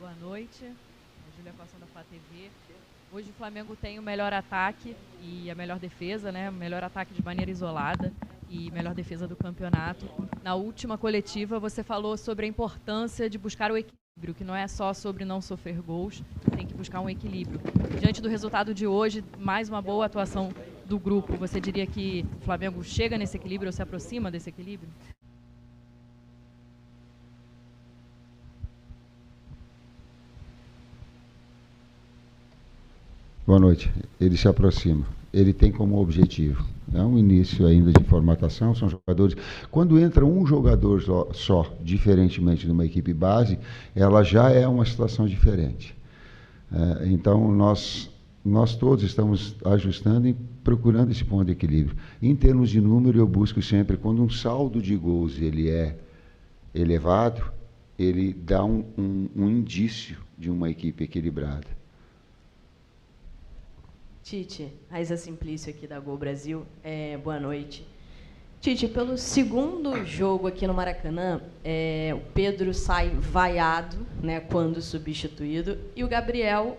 boa noite. A Júlia Costa da Flá TV. Hoje o Flamengo tem o melhor ataque e a melhor defesa, né? O melhor ataque de maneira isolada e melhor defesa do campeonato. Na última coletiva você falou sobre a importância de buscar o equilíbrio, que não é só sobre não sofrer gols, tem que buscar um equilíbrio. Diante do resultado de hoje, mais uma boa atuação do grupo, você diria que o Flamengo chega nesse equilíbrio ou se aproxima desse equilíbrio? Boa noite. Ele se aproxima. Ele tem como objetivo. É um início ainda de formatação, são jogadores... Quando entra um jogador só, diferentemente de uma equipe base, ela já é uma situação diferente. Então, nós todos estamos ajustando e procurando esse ponto de equilíbrio. Em termos de número, eu busco sempre, quando um saldo de gols ele é elevado, ele dá um indício de uma equipe equilibrada. Tite, Raíza Simplício aqui da Gol Brasil, boa noite. Tite, pelo segundo jogo aqui no Maracanã, o Pedro sai vaiado, né, quando substituído, e o Gabriel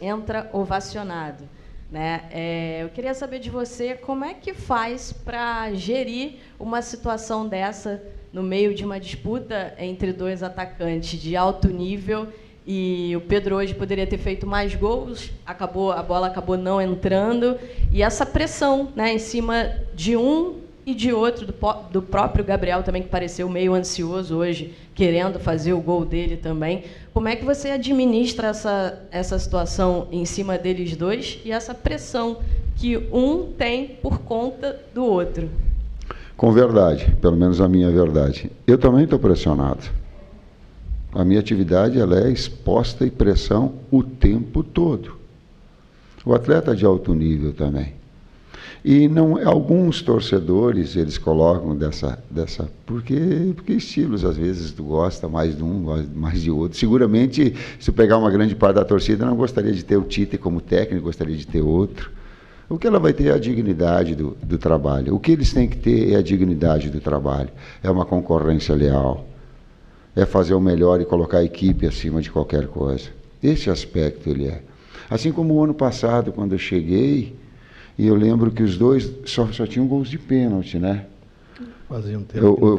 entra ovacionado. Né? Eu queria saber de você como é que faz para gerir uma situação dessa no meio de uma disputa entre dois atacantes de alto nível. E o Pedro hoje poderia ter feito mais gols, a bola acabou não entrando. E essa pressão, né, em cima de um e de outro, do próprio Gabriel também, que pareceu meio ansioso hoje, querendo fazer o gol dele também. Como é que você administra essa situação em cima deles dois e essa pressão que um tem por conta do outro? Com verdade, pelo menos a minha verdade. Eu também estou pressionado. A minha atividade ela é exposta e pressão o tempo todo. O atleta de alto nível também. E alguns torcedores, eles colocam porque estilos, às vezes, tu gosta mais de um, gosta mais de outro. Seguramente, se pegar uma grande parte da torcida, não gostaria de ter o Tite como técnico, gostaria de ter outro. O que ela vai ter é a dignidade do trabalho. O que eles têm que ter é a dignidade do trabalho. É uma concorrência leal. É fazer o melhor e colocar a equipe acima de qualquer coisa. Esse aspecto ele é. Assim como o ano passado, quando eu cheguei, e eu lembro que os dois só tinham gols de pênalti, né?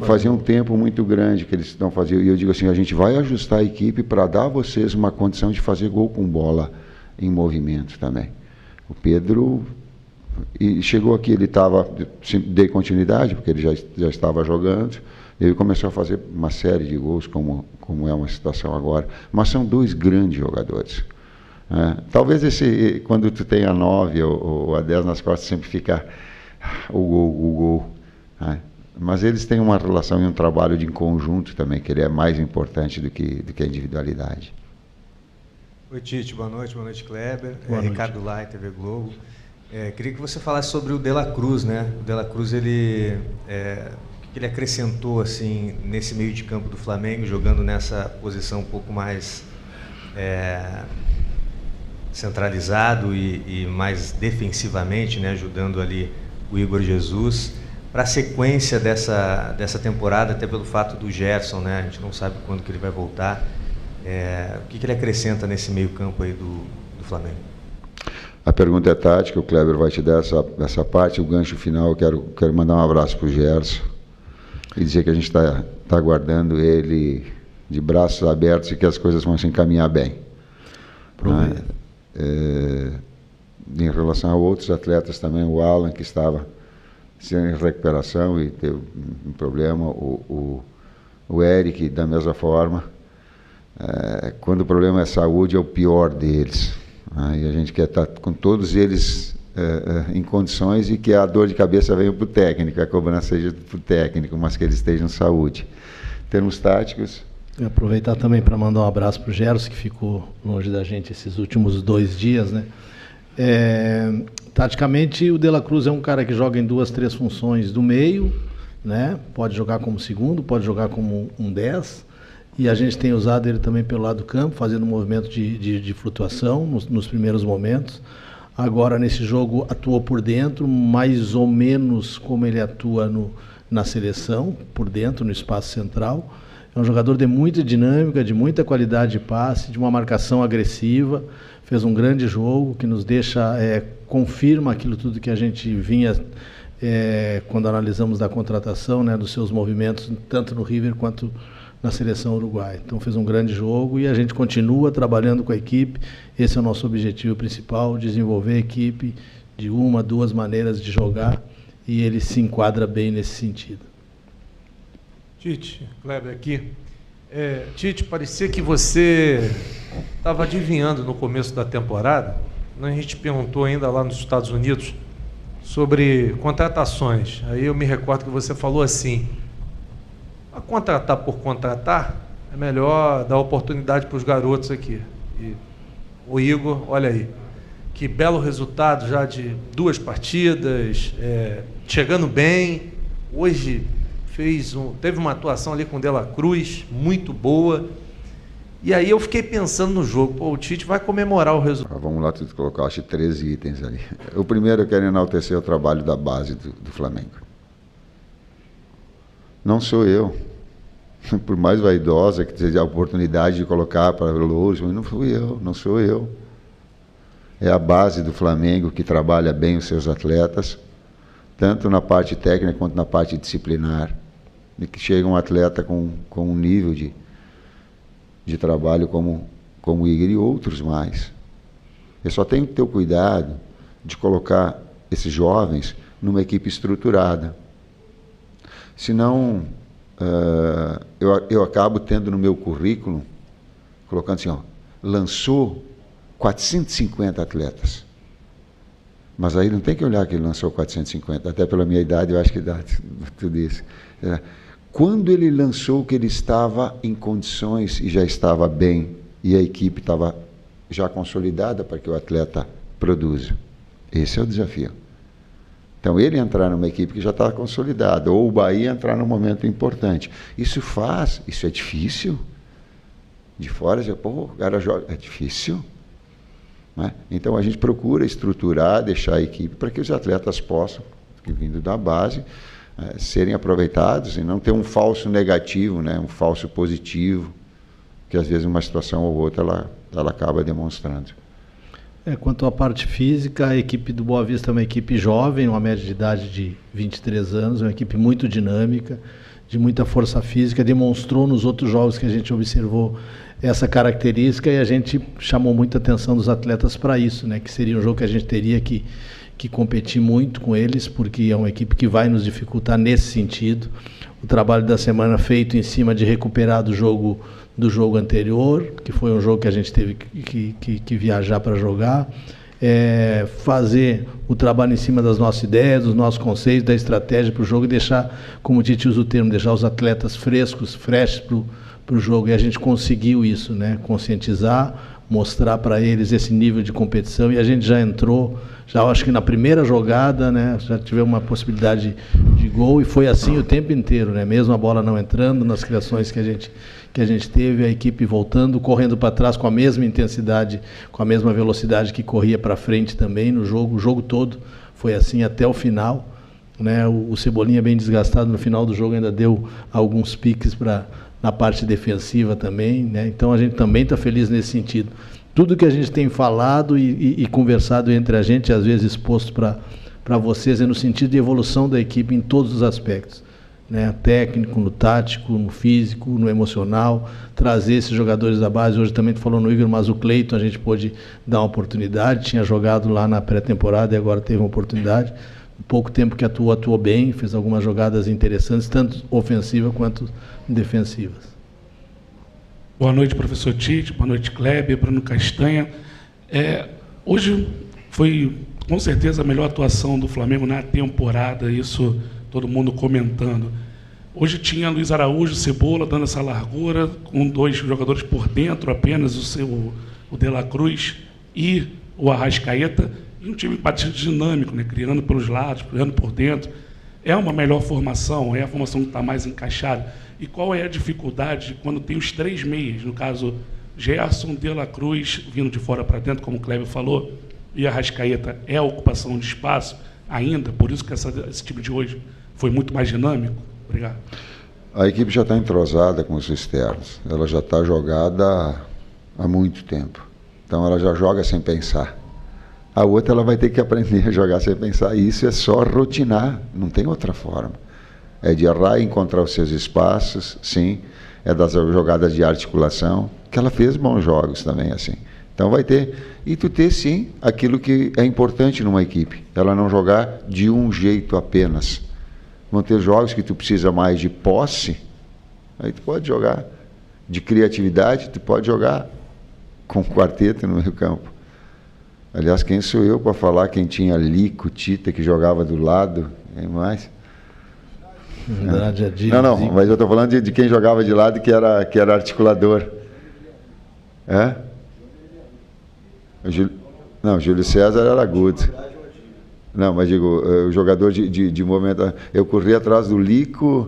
Fazia um tempo muito grande que eles não faziam. E eu digo assim, a gente vai ajustar a equipe para dar a vocês uma condição de fazer gol com bola em movimento também. O Pedro... E chegou aqui, ele dei continuidade, porque ele já estava jogando. Ele começou a fazer uma série de gols, como é uma situação agora. Mas são dois grandes jogadores. Talvez quando tu tem a 9 ou a 10 nas costas, sempre fica o gol. Mas eles têm uma relação e um trabalho de conjunto também, que ele é mais importante do que a individualidade. Oi, Tite, boa noite, Kleber. Boa noite. Ricardo Lai, TV Globo. Queria que você falasse sobre o De La Cruz, né? O De La Cruz, o que ele acrescentou assim nesse meio de campo do Flamengo, jogando nessa posição um pouco mais centralizado e mais defensivamente, né, ajudando ali o Igor Jesus para a sequência dessa temporada, até pelo fato do Gerson, né, a gente não sabe quando que ele vai voltar. O que ele acrescenta nesse meio campo aí do Flamengo? A pergunta é tática, o Kleber vai te dar essa parte, o gancho final. Eu quero mandar um abraço para o Gerson e dizer que a gente está aguardando ele de braços abertos e que as coisas vão se encaminhar bem. Em relação a outros atletas também, o Alan, que estava em recuperação e teve um problema, o Eric, da mesma forma. Quando o problema é saúde, é o pior deles. E a gente quer estar com todos eles em condições e que a dor de cabeça venha para o técnico, a cobrança seja para o técnico, mas que eles estejam em saúde. Em termos táticos... Aproveitar também para mandar um abraço para o Gerson, que ficou longe da gente esses últimos 2 dias, né? Taticamente, o De La Cruz é um cara que joga em 2, 3 funções do meio, né? Pode jogar como segundo, pode jogar como um 10, e a gente tem usado ele também pelo lado do campo, fazendo um movimento de flutuação nos primeiros momentos. Agora, nesse jogo, atuou por dentro, mais ou menos como ele atua na seleção, por dentro, no espaço central. É É um jogador de muita dinâmica, de muita qualidade de passe, de uma marcação agressiva. Fez um grande jogo que nos deixa, confirma aquilo tudo que a gente vinha, quando analisamos da contratação, né, dos seus movimentos, tanto no River quanto na seleção uruguaia. Então fez um grande jogo e a gente continua trabalhando com a equipe. Esse é o nosso objetivo principal, desenvolver a equipe de uma, duas maneiras de jogar, e ele se enquadra bem nesse sentido. Tite, Kleber aqui. Tite, parecia que você estava adivinhando no começo da temporada. A gente perguntou ainda lá nos Estados Unidos sobre contratações. Aí eu me recordo que você falou assim: a contratar por contratar, é melhor dar oportunidade para os garotos aqui. E o Igor, olha aí, que belo resultado já de 2 partidas, chegando bem. Hoje teve uma atuação ali com o De La Cruz, muito boa. E aí eu fiquei pensando no jogo, o Tite vai comemorar o resultado. Vamos lá, tu colocaste 13 itens ali. O primeiro, eu quero enaltecer o trabalho da base do Flamengo. Não sou eu, por mais vaidosa que seja a oportunidade de colocar para louros, mas não sou eu. É a base do Flamengo que trabalha bem os seus atletas, tanto na parte técnica quanto na parte disciplinar, e que chega um atleta com um nível de trabalho como o Igor e outros mais. Eu só tenho que ter o cuidado de colocar esses jovens numa equipe estruturada. Senão, eu acabo tendo no meu currículo, colocando assim, lançou 450 atletas. Mas aí não tem que olhar que ele lançou 450, até pela minha idade eu acho que dá tudo isso. Quando ele lançou que ele estava em condições e já estava bem, e a equipe estava já consolidada para que o atleta produza. Esse é o desafio. Então, ele entrar numa equipe que já está consolidada, ou o Bahia entrar num momento importante. Isso é difícil. De fora, o cara joga, é difícil. Né? Então, a gente procura estruturar, deixar a equipe para que os atletas possam, vindo da base, serem aproveitados e não ter um falso negativo, né? Um falso positivo, que às vezes uma situação ou outra ela acaba demonstrando. Quanto à parte física, a equipe do Boa Vista é uma equipe jovem, uma média de idade de 23 anos, é uma equipe muito dinâmica, de muita força física, demonstrou nos outros jogos que a gente observou essa característica, e a gente chamou muita atenção dos atletas para isso, né? Que seria um jogo que a gente teria que competir muito com eles, porque é uma equipe que vai nos dificultar nesse sentido. O trabalho da semana feito em cima de recuperar do jogo anterior, que foi um jogo que a gente teve que viajar para jogar, fazer o trabalho em cima das nossas ideias, dos nossos conceitos, da estratégia para o jogo, e deixar, como o Tite usa o termo, deixar os atletas frescos, fresh para o jogo, e a gente conseguiu isso, né? Conscientizar, mostrar para eles esse nível de competição, e a gente já entrou, acho que na primeira jogada, né, já tivemos uma possibilidade de gol, e foi assim o tempo inteiro, né? Mesmo a bola não entrando, nas criações que a gente teve, a equipe voltando, correndo para trás com a mesma intensidade, com a mesma velocidade que corria para frente também no jogo. O jogo todo foi assim até o final, né? O Cebolinha, bem desgastado no final do jogo, ainda deu alguns piques na parte defensiva também, né? Então a gente também está feliz nesse sentido. Tudo que a gente tem falado e conversado entre a gente, às vezes exposto para vocês, é no sentido de evolução da equipe em todos os aspectos, né? Técnico, no tático, no físico, no emocional, trazer esses jogadores da base. Hoje também tu falou no Igor, mas o Cleiton a gente pôde dar uma oportunidade, tinha jogado lá na pré-temporada e agora teve uma oportunidade. Em pouco tempo que atuou bem, fez algumas jogadas interessantes, tanto ofensivas quanto defensivas. Boa noite, professor Tite, boa noite, Kleber, Bruno Castanha. Hoje foi, com certeza, a melhor atuação do Flamengo na temporada, isso todo mundo comentando. Hoje tinha Luiz Araújo, Cebola, dando essa largura, com 2 jogadores por dentro apenas, o De La Cruz e o Arrascaeta, e um time bastante dinâmico, né? Criando pelos lados, criando por dentro. É uma melhor formação, é a formação que está mais encaixada. E qual é a dificuldade quando tem os 3 meias, no caso, Gerson, De La Cruz, vindo de fora para dentro, como o Kleber falou, e a Arrascaeta, é a ocupação de espaço ainda, por isso que esse time de hoje foi muito mais dinâmico? Obrigado. A equipe já está entrosada com os externos. Ela já está jogada há muito tempo. Então ela já joga sem pensar. A outra ela vai ter que aprender a jogar sem pensar. E isso é só rotinar, não tem outra forma. É de errar e encontrar os seus espaços, sim. É das jogadas de articulação, que ela fez bons jogos também, assim. Então vai ter, e tu ter sim aquilo que é importante numa equipe, ela não jogar de um jeito apenas. Vão ter jogos que tu precisa mais de posse, aí tu pode jogar de criatividade, tu pode jogar com quarteto no meio campo. Aliás, quem sou eu para falar quem tinha Lico, Tita, que jogava do lado, quem mais? Não, mas eu estou falando de quem jogava de lado que era articulador. É? Júlio César era agudo. Não, mas digo, o jogador de movimento. Eu corri atrás do Lico,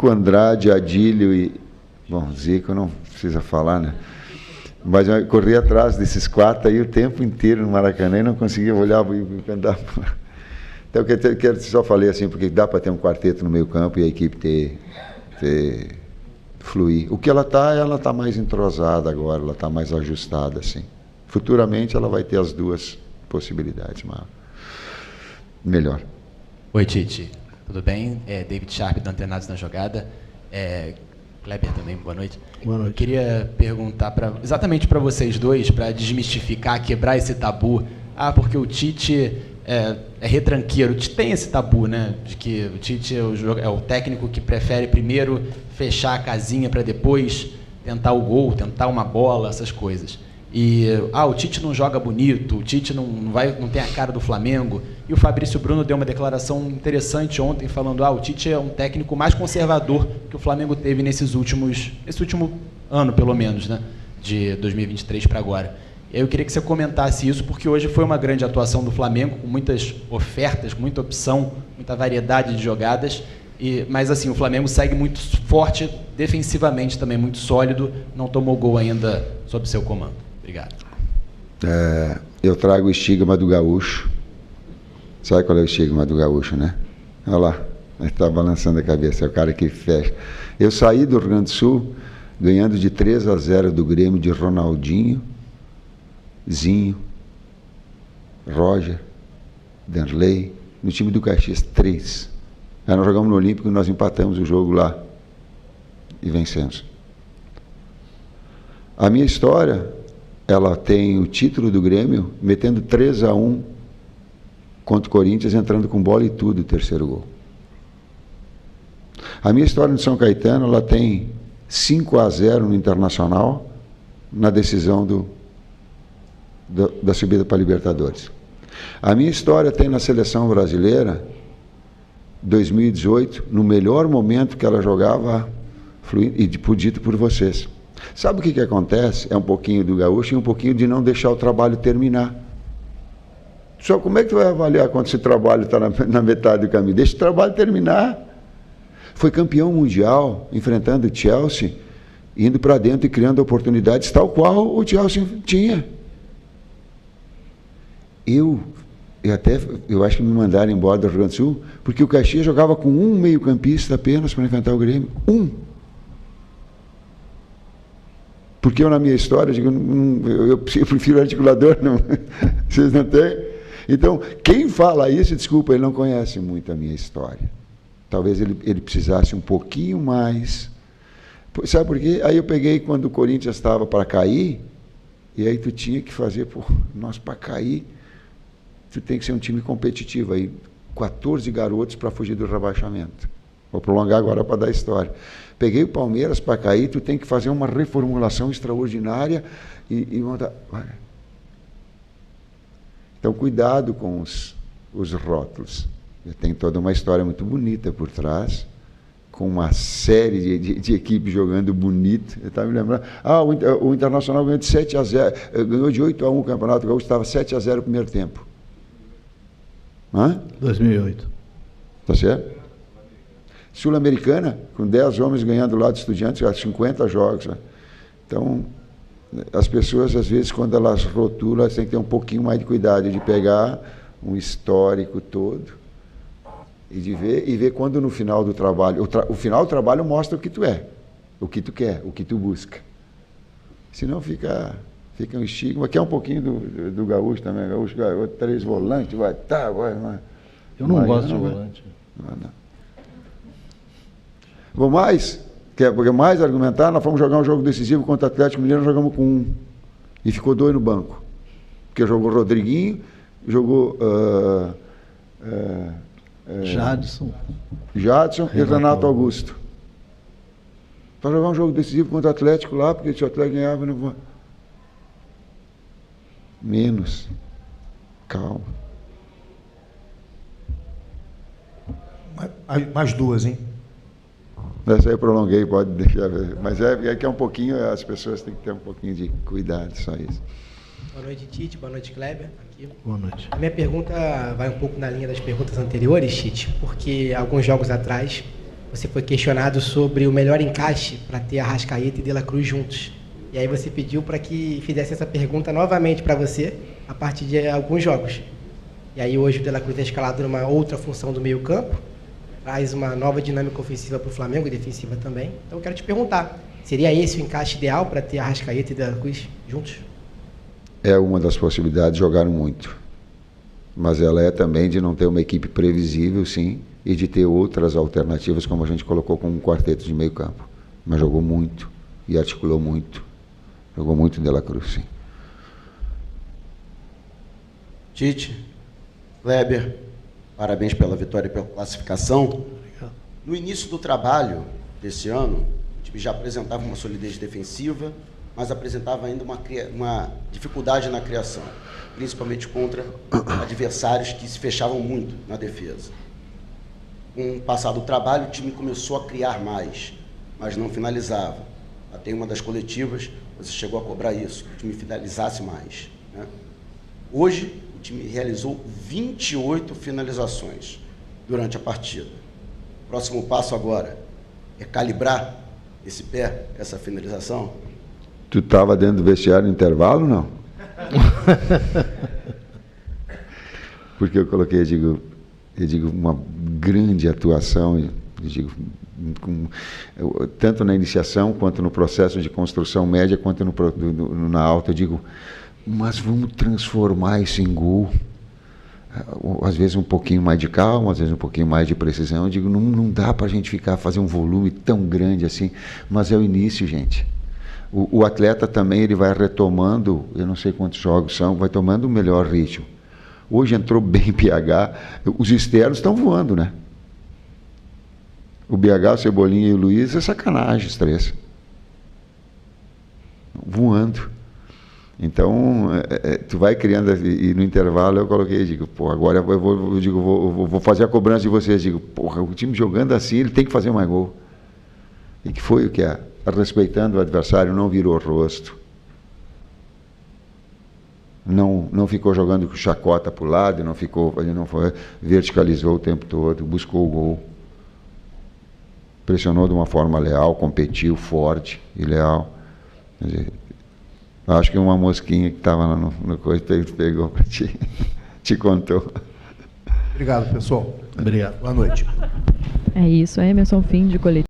Andrade, Adílio e. Bom, Zico não precisa falar, né? Mas eu corri atrás desses 4 aí o tempo inteiro no Maracanã e não conseguia olhar e cantar. Então, eu só falei assim, porque dá para ter um quarteto no meio campo e a equipe fluir. O que ela está mais entrosada agora, ela está mais ajustada, assim. Futuramente ela vai ter as duas possibilidades, mas melhor. Oi, Tite. Tudo bem? David Sharp, da Antenados na Jogada. Kleber também, boa noite. Boa noite. Eu queria perguntar exatamente para vocês dois, para desmistificar, quebrar esse tabu. Porque o Tite é retranqueiro. O Tite tem esse tabu, né? De que o Tite é o técnico que prefere primeiro fechar a casinha para depois tentar o gol, tentar uma bola, essas coisas. E o Tite não joga bonito, o Tite não tem a cara do Flamengo. E o Fabrício Bruno deu uma declaração interessante ontem falando o Tite é um técnico mais conservador que o Flamengo teve esse último ano, pelo menos, né, de 2023 para agora. E aí eu queria que você comentasse isso, porque hoje foi uma grande atuação do Flamengo, com muitas ofertas, com muita opção, muita variedade de jogadas. Mas assim, o Flamengo segue muito forte, defensivamente também muito sólido, não tomou gol ainda sob seu comando. Obrigado. Eu trago o estigma do gaúcho. Sabe qual é o estigma do gaúcho, né? Olha lá, ele está balançando a cabeça, é o cara que fecha. Eu saí do Rio Grande do Sul ganhando de 3-0 do Grêmio de Ronaldinho, Zinho, Roger, Danley, no time do Caxias, 3. Aí nós jogamos no Olímpico e nós empatamos o jogo lá e vencemos. A minha história, ela tem o título do Grêmio metendo 3-1 contra o Corinthians, entrando com bola e tudo, o terceiro gol. A minha história no São Caetano, ela tem 5-0 no Internacional, na decisão da subida para a Libertadores. A minha história tem na seleção brasileira, 2018, no melhor momento que ela jogava, e dito por vocês. Sabe o que acontece? É um pouquinho do gaúcho e um pouquinho de não deixar o trabalho terminar. Só como é que tu vai avaliar quando esse trabalho está na metade do caminho? Deixa o trabalho terminar. Foi campeão mundial, enfrentando o Chelsea, indo para dentro e criando oportunidades tal qual o Chelsea tinha. Eu acho que me mandaram embora do Rio Grande do Sul, porque o Caxias jogava com um meio-campista apenas para enfrentar o Grêmio. Porque eu, na minha história, digo, eu prefiro articulador, não. Vocês não têm? Então, quem fala isso, desculpa, ele não conhece muito a minha história. Talvez ele precisasse um pouquinho mais. Sabe por quê? Aí eu peguei quando o Corinthians estava para cair, e aí tu tinha que fazer, nós para cair, tu tem que ser um time competitivo. Aí 14 garotos para fugir do rebaixamento. Vou prolongar agora para dar história. Peguei o Palmeiras para cair, tu tem que fazer uma reformulação extraordinária e montar. Então, cuidado com os rótulos. Tem toda uma história muito bonita por trás, com uma série de equipes jogando bonito. Eu estava me lembrando. O Internacional ganhou de 7-0, ganhou de 8-1 o Campeonato Gaúcho, estava 7-0 no primeiro tempo. 2008. Tá certo? Sul-Americana, com 10 homens ganhando lá de Estudiantes, 50 jogos. Né? Então, as pessoas, às vezes, quando elas rotulam, elas têm que ter um pouquinho mais de cuidado de pegar um histórico todo E ver quando no final do trabalho, o final do trabalho mostra o que tu é, o que tu quer, o que tu busca. Senão fica um estigma, que é um pouquinho do gaúcho também. Gaúcho, 3 volantes, vai. Eu não gosto de volante. Não. Vou mais? Quer mais argumentar? Nós fomos jogar um jogo decisivo contra o Atlético Mineiro, nós jogamos com 1. E ficou 2 no banco. Porque jogou Rodriguinho, jogou Jadson e Renato Augusto. Para jogar um jogo decisivo contra o Atlético lá, porque se o Atlético ganhava, não... Menos. Calma. Mais 2, hein? Essa aí eu prolonguei, pode deixar ver. Mas é que é um pouquinho, as pessoas têm que ter um pouquinho de cuidado, só isso. Boa noite, Tite. Boa noite, Kleber. Aqui. Boa noite. A minha pergunta vai um pouco na linha das perguntas anteriores, Tite, porque alguns jogos atrás você foi questionado sobre o melhor encaixe para ter Arrascaeta e De La Cruz juntos. E aí você pediu para que fizesse essa pergunta novamente para você a partir de alguns jogos. E aí hoje o De La Cruz é escalado numa outra função do meio-campo, traz uma nova dinâmica ofensiva para o Flamengo e defensiva também. Então eu quero te perguntar, seria esse o encaixe ideal para ter Arrascaeta e De La Cruz juntos? É uma das possibilidades, jogaram muito. Mas ela é também de não ter uma equipe previsível, sim, e de ter outras alternativas, como a gente colocou com um quarteto de meio campo. Mas jogou muito e articulou muito. Jogou muito De La Cruz, sim. Tite, Kleber, parabéns pela vitória e pela classificação. Obrigado. No início do trabalho desse ano, o time já apresentava uma solidez defensiva, mas apresentava ainda uma dificuldade na criação, principalmente contra adversários que se fechavam muito na defesa. Com o passar do trabalho, o time começou a criar mais, mas não finalizava. Até em uma das coletivas, você chegou a cobrar isso, que o time finalizasse mais, né? Hoje, o time realizou 28 finalizações durante a partida. O próximo passo agora é calibrar esse pé, essa finalização? Tu estava dentro do vestiário no intervalo, não? Porque eu coloquei, eu digo uma grande atuação, eu digo, tanto na iniciação, quanto no processo de construção média, quanto na alta, eu digo, mas vamos transformar isso em gol. Às vezes um pouquinho mais de calma, às vezes um pouquinho mais de precisão. Eu digo, não dá para a gente fazer um volume tão grande assim, mas é o início, gente. O atleta também, ele vai retomando, eu não sei quantos jogos são, vai tomando o melhor ritmo. Hoje entrou bem BH, os externos estão voando, né? O BH, o Cebolinha e o Luiz, é sacanagem os 3. Voando. Então, tu vai criando, e no intervalo eu coloquei, digo, pô, agora eu vou fazer a cobrança de vocês, digo, porra, o time jogando assim, ele tem que fazer mais gol. E que foi o que é? Respeitando o adversário, não virou o rosto. Não ficou jogando com chacota para o lado, ele não foi, verticalizou o tempo todo, buscou o gol. Pressionou de uma forma leal, competiu, forte e leal. Quer dizer, acho que uma mosquinha que estava no coisa pegou para ti, te contou. Obrigado, pessoal. Obrigado. Boa noite. É isso, Emerson, fim de coletivo.